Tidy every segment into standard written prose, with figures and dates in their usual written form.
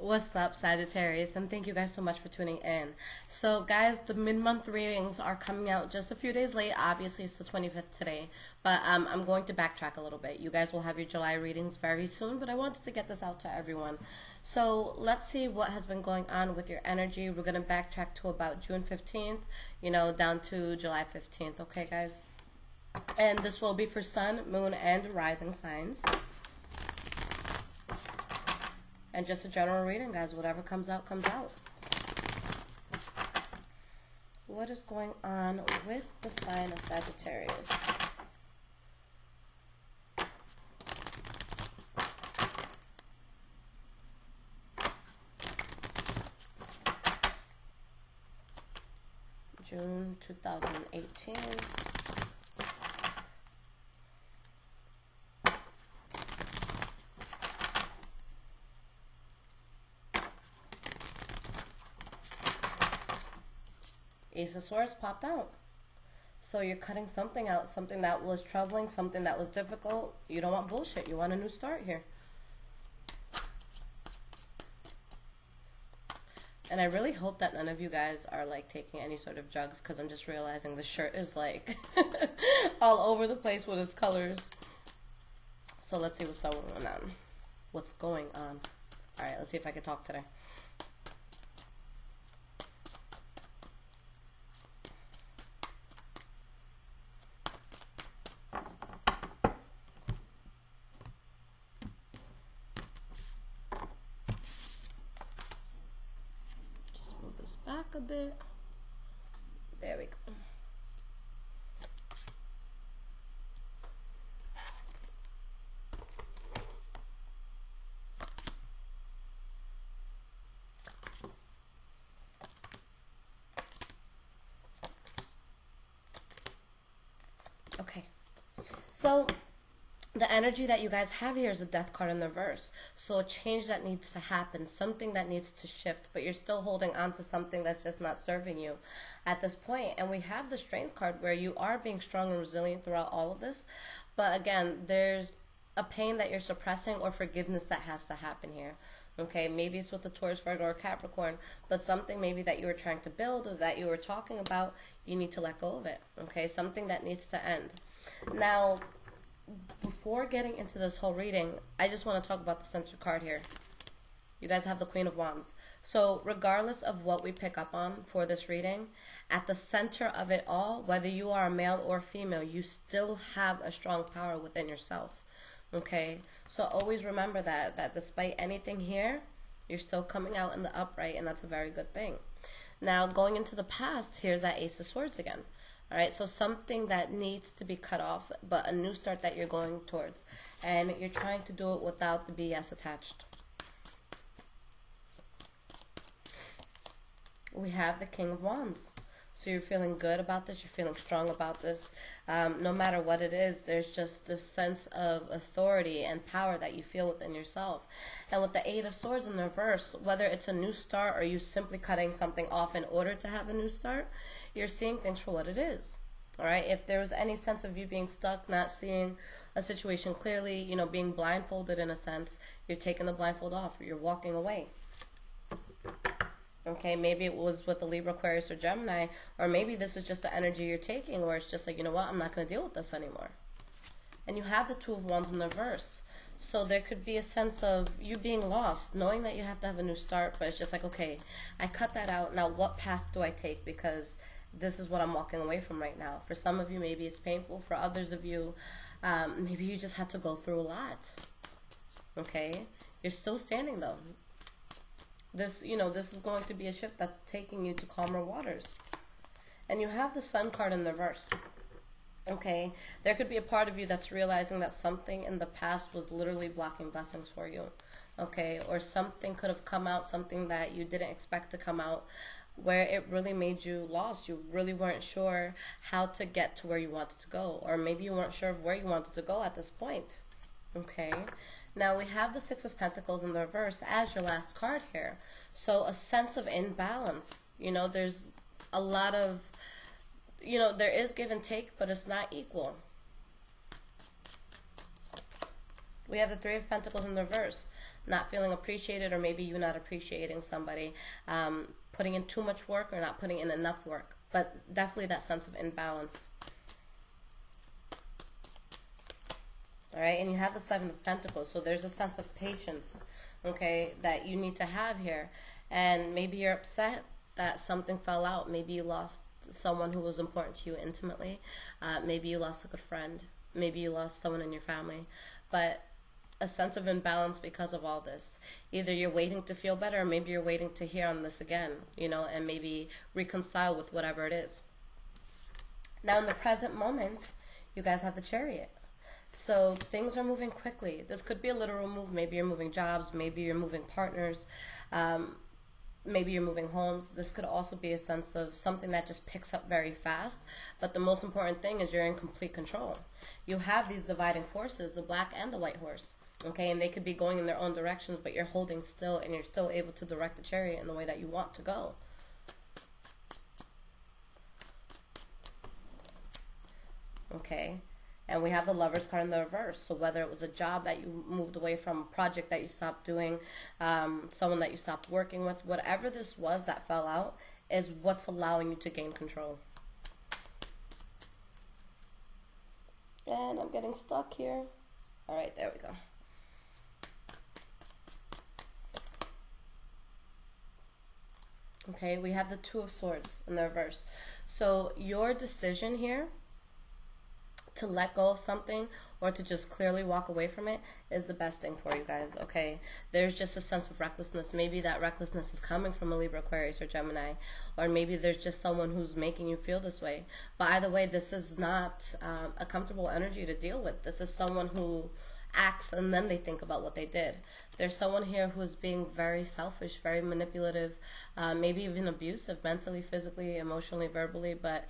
What's up, Sagittarius? And thank you guys so much for tuning in. So, guys, the mid-month readings are coming out just a few days late. Obviously, it's the 25th today, but I'm going to backtrack a little bit. You guys will have your July readings very soon, but I wanted to get this out to everyone. So, let's see what has been going on with your energy. We're going to backtrack to about June 15th, down to July 15th, okay, guys? And this will be for Sun, Moon, and Rising signs. And just a general reading, guys. Whatever comes out, comes out. What is going on with the sign of Sagittarius? June 2018. Ace of Swords popped out. So you're cutting something out, something that was troubling, something that was difficult. You don't want bullshit. You want a new start here. And I really hope that none of you guys are like taking any sort of drugs, because I'm just realizing the shirt is like all over the place with its colors. So let's see what's going on. What's going on? All right, let's see if I can talk today. Back a bit. There we go. Okay. So the energy that you guys have here is a death card in the reverse. So a change that needs to happen, something that needs to shift, but you're still holding on to something that's just not serving you at this point. And we have the strength card where you are being strong and resilient throughout all of this. But again, there's a pain that you're suppressing or forgiveness that has to happen here. Okay, maybe it's with the Taurus, Virgo, or Capricorn, but something maybe that you were trying to build or that you were talking about, you need to let go of it. Okay, something that needs to end. Now, before getting into this whole reading, I just want to talk about the center card here. You guys have the Queen of Wands. So regardless of what we pick up on for this reading, at the center of it all, whether you are a male or female, you still have a strong power within yourself. Okay? So always remember that despite anything here, you're still coming out in the upright, and that's a very good thing. Now, going into the past, here's that Ace of Swords again. All right, so something that needs to be cut off, but a new start that you're going towards. And you're trying to do it without the BS attached. We have the King of Wands. So you're feeling good about this. You're feeling strong about this. No matter what it is, there's just this sense of authority and power that you feel within yourself. And with the Eight of Swords in the reverse, whether it's a new start or you simply cutting something off in order to have a new start, you're seeing things for what it is. All right? If there was any sense of you being stuck, not seeing a situation clearly, being blindfolded in a sense, you're taking the blindfold off. You're walking away. Okay, maybe it was with the Libra, Aquarius, or Gemini, or maybe this is just the energy you're taking where it's just like, you know what, I'm not going to deal with this anymore. And you have the Two of Wands in the reverse. So there could be a sense of you being lost, knowing that you have to have a new start, but it's just like, okay, I cut that out. Now what path do I take? Because this is what I'm walking away from right now. For some of you, maybe it's painful. For others of you, maybe you just had to go through a lot. Okay? You're still standing though. This is going to be a ship that's taking you to calmer waters. And you have the Sun card in the reverse. Okay, there could be a part of you that's realizing that something in the past was literally blocking blessings for you. Okay, or something could have come out, something that you didn't expect to come out, where it really made you lost. You really weren't sure how to get to where you wanted to go. Or maybe you weren't sure of where you wanted to go at this point. Okay, now we have the Six of Pentacles in the reverse as your last card here. So a sense of imbalance. There's a lot of, there is give and take, but it's not equal. We have the Three of Pentacles in the reverse. not feeling appreciated, or maybe you not appreciating somebody, putting in too much work or not putting in enough work, but definitely that sense of imbalance. All right, and you have the Seven of Pentacles, so there's a sense of patience, okay, that you need to have here. And maybe you're upset that something fell out. Maybe you lost someone who was important to you intimately. Maybe you lost a good friend. Maybe you lost someone in your family. But a sense of imbalance because of all this. Either you're waiting to feel better, or maybe you're waiting to hear on this again, you know, and maybe reconcile with whatever it is. Now, in the present moment, you guys have the Chariot. So things are moving quickly. This could be a literal move. Maybe you're moving jobs. Maybe you're moving partners. Maybe you're moving homes. This could also be a sense of something that just picks up very fast. But the most important thing is you're in complete control. You have these dividing forces, the black and the white horse. Okay, and they could be going in their own directions, but you're holding still, and you're still able to direct the Chariot in the way that you want to go. Okay. And we have the Lovers card in the reverse. So whether it was a job that you moved away from, a project that you stopped doing, someone that you stopped working with, whatever this was that fell out is what's allowing you to gain control. And I'm getting stuck here. All right, there we go. Okay, we have the Two of Swords in the reverse. So your decision here to let go of something or to just clearly walk away from it is the best thing for you guys, okay? There's just a sense of recklessness. Maybe that recklessness is coming from a Libra, Aquarius, or Gemini, or maybe there's just someone who's making you feel this way. But either way, this is not a comfortable energy to deal with. This is someone who acts and then they think about what they did. There's someone here who is being very selfish, very manipulative, maybe even abusive, mentally, physically, emotionally, verbally, but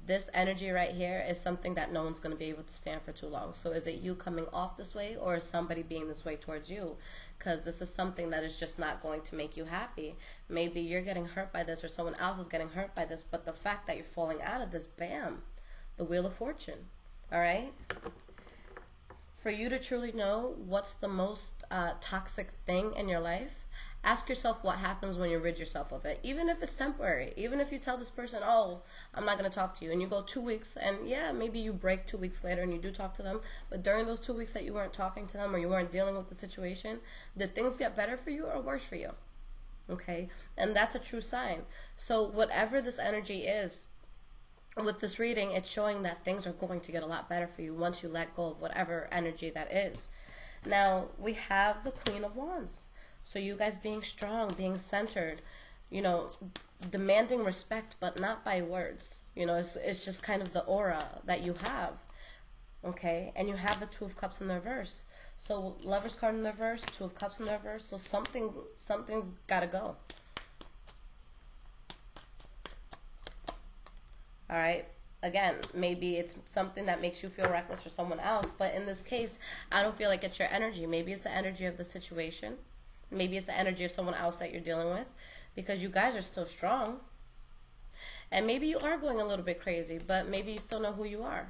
this energy right here is something that no one's going to be able to stand for too long. So is it you coming off this way, or is somebody being this way towards you? Because this is something that is just not going to make you happy. Maybe you're getting hurt by this, or someone else is getting hurt by this, but the fact that you're falling out of this, bam, the Wheel of Fortune, all right? For you to truly know what's the most toxic thing in your life, ask yourself what happens when you rid yourself of it. Even if it's temporary. Even if you tell this person, oh, I'm not going to talk to you. And you go 2 weeks, and yeah, maybe you break 2 weeks later and you do talk to them. But during those 2 weeks that you weren't talking to them, or you weren't dealing with the situation, did things get better for you or worse for you? Okay? And that's a true sign. So whatever this energy is, with this reading, it's showing that things are going to get a lot better for you once you let go of whatever energy that is. Now, we have the Queen of Wands. So you guys being strong, being centered, you know, demanding respect, but not by words. You know, it's just kind of the aura that you have. Okay? And you have the Two of Cups in the reverse. So Lovers card in the reverse, Two of Cups in the reverse. So something's got to go. All right, again, maybe it's something that makes you feel reckless for someone else, but in this case, I don't feel like it's your energy. Maybe it's the energy of the situation. Maybe it's the energy of someone else that you're dealing with, because you guys are still strong. And maybe you are going a little bit crazy, but maybe you still know who you are.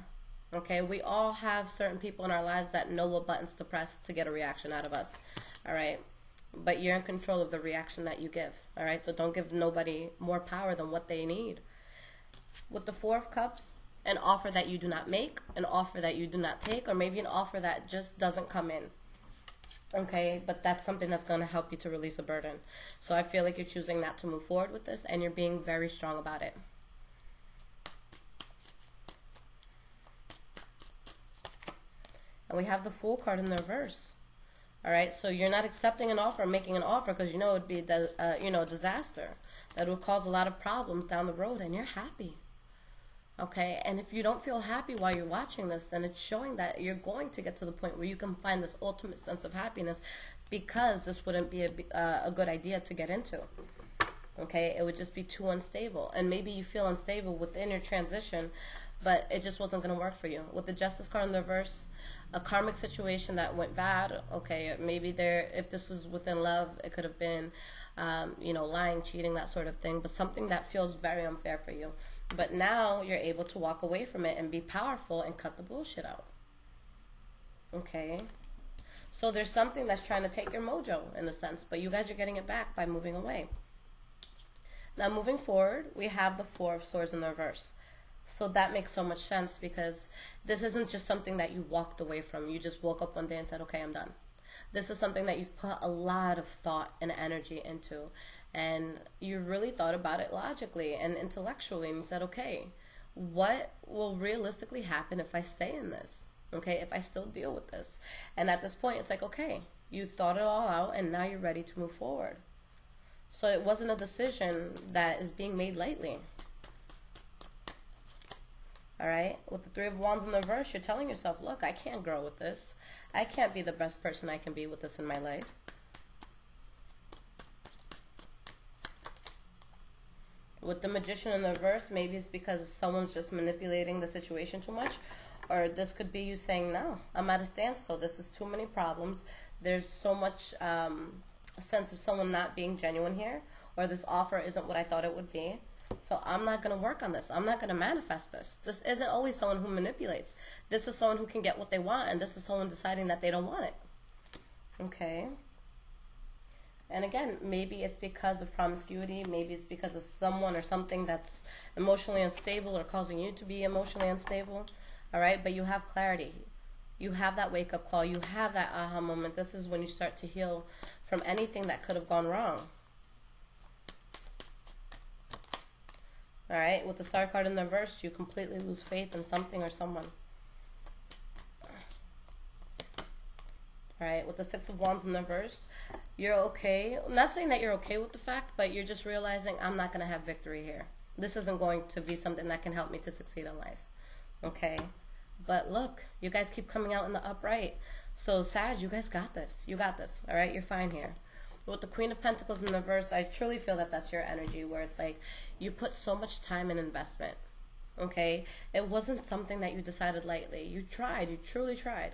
Okay, we all have certain people in our lives that know what buttons to press to get a reaction out of us. All right, but you're in control of the reaction that you give. All right, so don't give nobody more power than what they need. With the Four of Cups, an offer that you do not make, an offer that you do not take, or maybe an offer that just doesn't come in. Okay, but that's something that's going to help you to release a burden. So I feel like you're choosing not to move forward with this, and you're being very strong about it. And we have the Fool card in the reverse. All right, so you're not accepting an offer, making an offer, because you know it would be a disaster. That would cause a lot of problems down the road, and you're happy. Okay, and if you don't feel happy while you're watching this, then it's showing that you're going to get to the point where you can find this ultimate sense of happiness, because this wouldn't be a good idea to get into. Okay, it would just be too unstable. And maybe you feel unstable within your transition, but it just wasn't going to work for you. With the Justice card in the reverse, a karmic situation that went bad, okay, maybe if this was within love, it could have been, lying, cheating, that sort of thing, but something that feels very unfair for you. But now you're able to walk away from it and be powerful and cut the bullshit out. Okay? So there's something that's trying to take your mojo in a sense, but you guys are getting it back by moving away. Now moving forward, we have the Four of Swords in the reverse. So that makes so much sense because this isn't just something that you walked away from. You just woke up one day and said, okay, I'm done. This is something that you've put a lot of thought and energy into. And you really thought about it logically and intellectually. And you said, okay, what will realistically happen if I stay in this? Okay, if I still deal with this? And at this point, it's like, okay, you thought it all out and now you're ready to move forward. So it wasn't a decision that is being made lightly. All right, with the Three of Wands in the reverse, you're telling yourself, look, I can't grow with this. I can't be the best person I can be with this in my life. With the Magician in the reverse, maybe it's because someone's just manipulating the situation too much. Or this could be you saying, no, I'm at a standstill. This is too many problems. There's so much a sense of someone not being genuine here. Or this offer isn't what I thought it would be. So I'm not going to work on this. I'm not going to manifest this. This isn't always someone who manipulates. This is someone who can get what they want. And this is someone deciding that they don't want it. Okay. And again, maybe it's because of promiscuity. Maybe it's because of someone or something that's emotionally unstable or causing you to be emotionally unstable. All right. But you have clarity. You have that wake-up call. You have that aha moment. This is when you start to heal from anything that could have gone wrong. All right, with the Star card in the reverse, you completely lose faith in something or someone. All right, with the Six of Wands in the reverse, you're okay. I'm not saying that you're okay with the fact, but you're just realizing I'm not going to have victory here. This isn't going to be something that can help me to succeed in life. Okay, but look, you guys keep coming out in the upright. So Sag, you guys got this. You got this. All right, you're fine here. With the Queen of Pentacles in the reverse, I truly feel that that's your energy, where it's like you put so much time and investment, okay? It wasn't something that you decided lightly. You tried. You truly tried.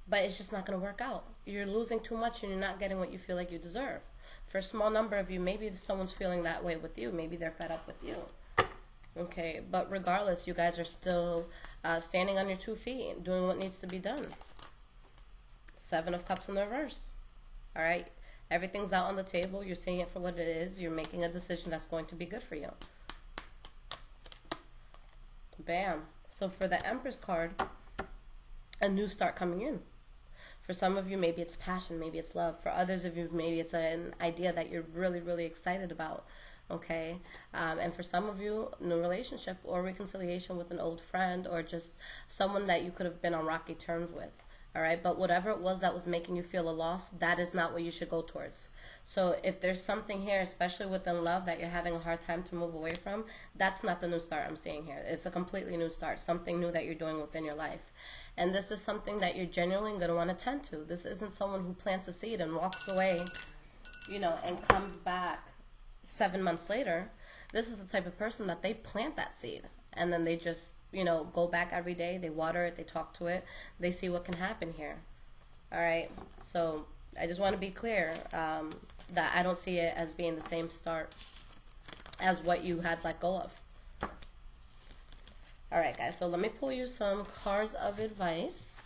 But it's just not going to work out. You're losing too much and you're not getting what you feel like you deserve. For a small number of you, maybe someone's feeling that way with you. Maybe they're fed up with you. Okay, but regardless, you guys are still standing on your 2 feet, doing what needs to be done. Seven of Cups in the reverse. All right? Everything's out on the table. You're seeing it for what it is. You're making a decision that's going to be good for you. Bam. So for the Empress card, a new start coming in. For some of you, maybe it's passion, maybe it's love. For others of you, maybe it's an idea that you're really, really excited about. Okay? And for some of you, new relationship or reconciliation with an old friend or just someone that you could have been on rocky terms with. All right, but whatever it was that was making you feel a loss, that is not what you should go towards. So if there's something here, especially within love, that you're having a hard time to move away from, that's not the new start I'm seeing here. It's a completely new start, something new that you're doing within your life. And this is something that you're genuinely going to want to tend to. This isn't someone who plants a seed and walks away, you know, and comes back 7 months later. This is the type of person that they plant that seed. And then they just, you know, go back every day. They water it. They talk to it. They see what can happen here. All right. So I just want to be clear that I don't see it as being the same start as what you had let go of. All right, guys. So let me pull you some cards of advice.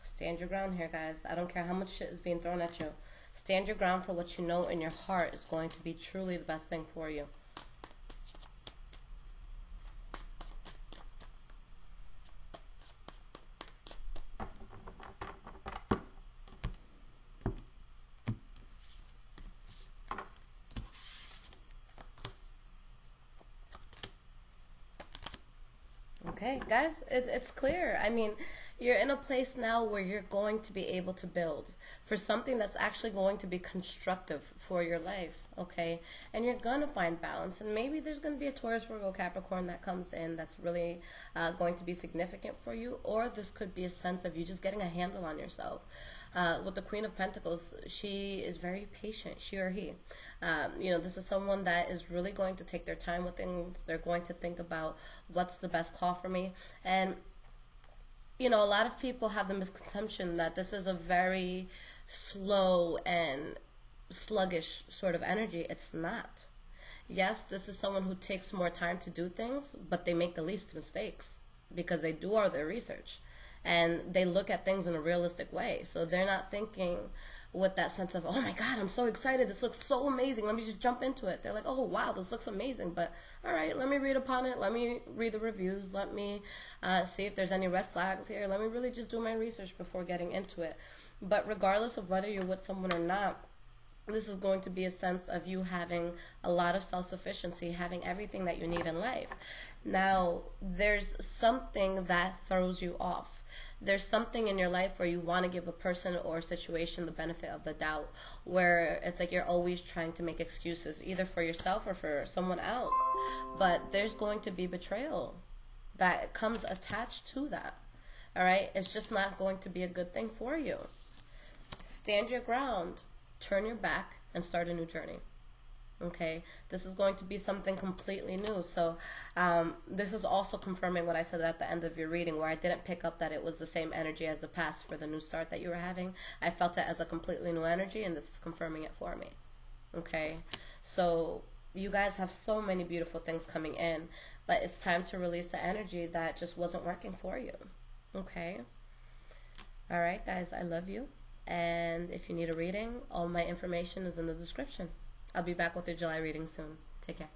Stand your ground here, guys. I don't care how much shit is being thrown at you. Stand your ground for what you know in your heart is going to be truly the best thing for you. Okay, guys, it's clear. I mean, you're in a place now where you're going to be able to build for something that's actually going to be constructive for your life, okay? And you're going to find balance. And maybe there's going to be a Taurus, Virgo, Capricorn that comes in that's really going to be significant for you. Or this could be a sense of you just getting a handle on yourself. With the Queen of Pentacles, she is very patient, she or he. You know, this is someone that is really going to take their time with things. They're going to think about what's the best call for me. And, you know, a lot of people have the misconception that this is a very slow and sluggish sort of energy. It's not. Yes, this is someone who takes more time to do things, but they make the least mistakes because they do all their research. And they look at things in a realistic way. So they're not thinking with that sense of, oh my God, I'm so excited. This looks so amazing. Let me just jump into it. They're like, oh, wow, this looks amazing. But all right, let me read upon it. Let me read the reviews. Let me see if there's any red flags here. Let me really just do my research before getting into it. But regardless of whether you're with someone or not, this is going to be a sense of you having a lot of self-sufficiency, having everything that you need in life. Now, there's something that throws you off. There's something in your life where you want to give a person or a situation the benefit of the doubt, where it's like you're always trying to make excuses, either for yourself or for someone else. But there's going to be betrayal that comes attached to that. All right? It's just not going to be a good thing for you. Stand your ground. Turn your back and start a new journey. Okay, this is going to be something completely new. So this is also confirming what I said at the end of your reading, where I didn't pick up that it was the same energy as the past for the new start that you were having. I felt it as a completely new energy, and this is confirming it for me. Okay, so you guys have so many beautiful things coming in, but it's time to release the energy that just wasn't working for you. Okay, all right, guys, I love you. And if you need a reading, all my information is in the description. I'll be back with your July reading soon. Take care.